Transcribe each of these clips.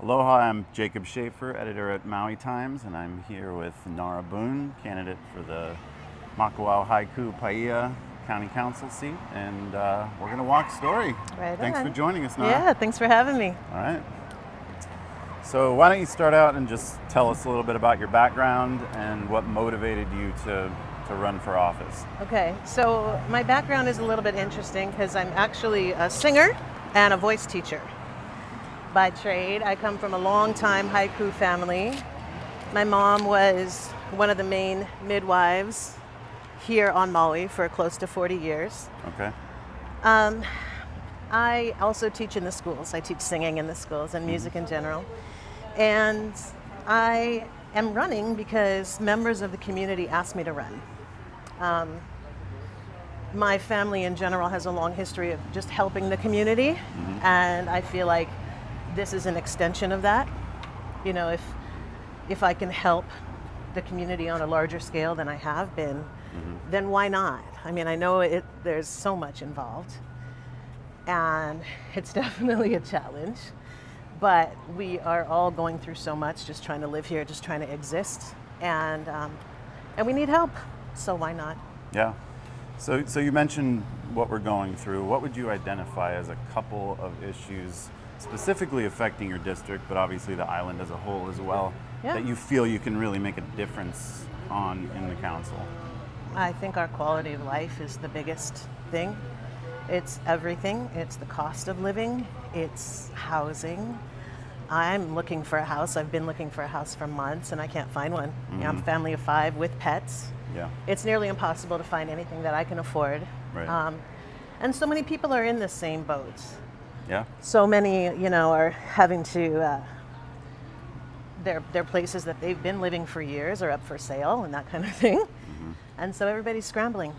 Aloha, I'm Jacob Shafer, editor at Maui Times, and I'm here with Nara Boone, candidate for the Makawao Haiku Paia County Council seat, and we're going to walk story. Right Thanks on. for joining us, Nara. Yeah, thanks for having me. All right. So why don't you start out and just tell us a little bit about your background and what motivated you to run for office? Okay, so my background is a little bit interesting because I'm actually a singer and a voice teacher by trade. I come from a long-time haiku family. My mom was one of the main midwives here on Maui for close to 40 years. Okay. I also teach in the schools. I teach singing in the schools and music in general. And I am running because members of the community asked me to run. My family in general has a long history of just helping the community, and I feel like this is an extension of that. You know, if I can help the community on a larger scale than I have been, then why not? I mean, I know there's so much involved, and it's definitely a challenge, but we are all going through so much, just trying to live here, just trying to exist, and we need help, so why not? Yeah. So you mentioned what we're going through. What would you identify as a couple of issues specifically affecting your district, but obviously the island as a whole as well, that you feel you can really make a difference on in the council? I think our quality of life is the biggest thing. It's everything. It's the cost of living. It's housing. I'm looking for a house. I've been looking for a house for months and I can't find one. You know, I'm a family of 5 with pets. Yeah. It's nearly impossible to find anything that I can afford. Right. And so many people are in the same boat. Yeah. So many, you know, are having to, their places that they've been living for years are up for sale and that kind of thing. And so everybody's scrambling.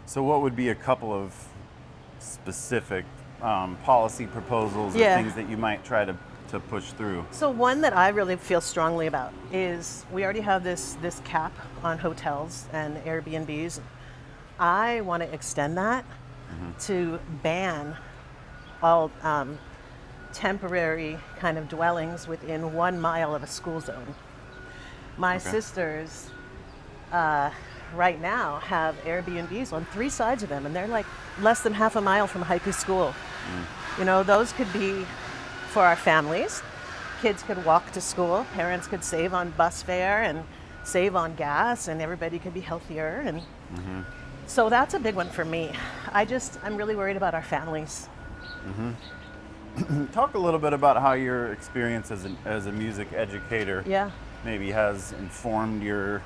So what would be a couple of specific policy proposals or Yeah. things that you might try to push through? So one that I really feel strongly about is we already have this cap on hotels and Airbnbs. I want to extend that to ban all temporary kind of dwellings within 1 mile of a school zone. My sisters right now have Airbnbs on 3 sides of them, and they're like less than half a mile from Haiku school. You know, those could be for our families. Kids could walk to school, parents could save on bus fare and save on gas, and everybody could be healthier. And so that's a big one for me. I'm really worried about our families. Talk a little bit about how your experience as a music educator maybe has informed your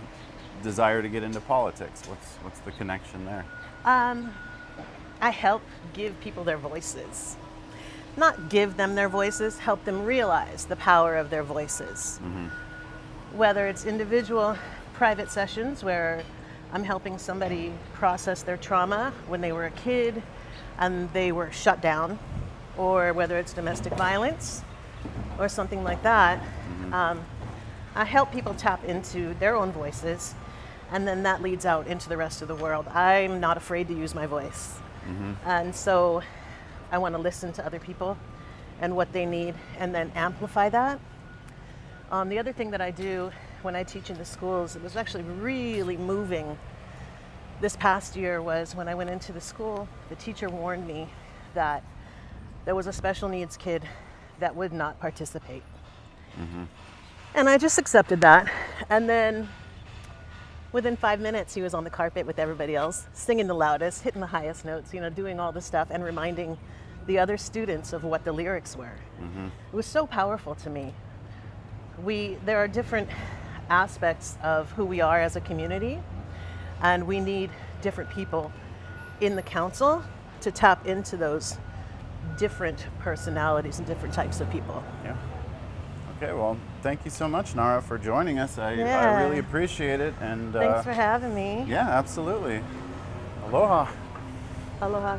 desire to get into politics. What's the connection there? I help give people their voices. Not give them their voices, help them realize the power of their voices. Whether it's individual private sessions where I'm helping somebody process their trauma when they were a kid and they were shut down, or whether it's domestic violence or something like that, I help people tap into their own voices, and then that leads out into the rest of the world. I'm not afraid to use my voice. And so I want to listen to other people and what they need and then amplify that. The other thing that I do when I teach in the schools, it was actually really moving this past year, was when I went into the school, the teacher warned me that there was a special needs kid that would not participate. And I just accepted that. And then within 5 minutes, he was on the carpet with everybody else, singing the loudest, hitting the highest notes, you know, doing all the stuff and reminding the other students of what the lyrics were. It was so powerful to me. There are different aspects of who we are as a community, and we need different people in the council to tap into those different personalities and different types of people. Yeah. Okay, well, thank you so much, Nara, for joining us. I really appreciate it. And thanks for having me. Yeah, absolutely. Aloha. Aloha.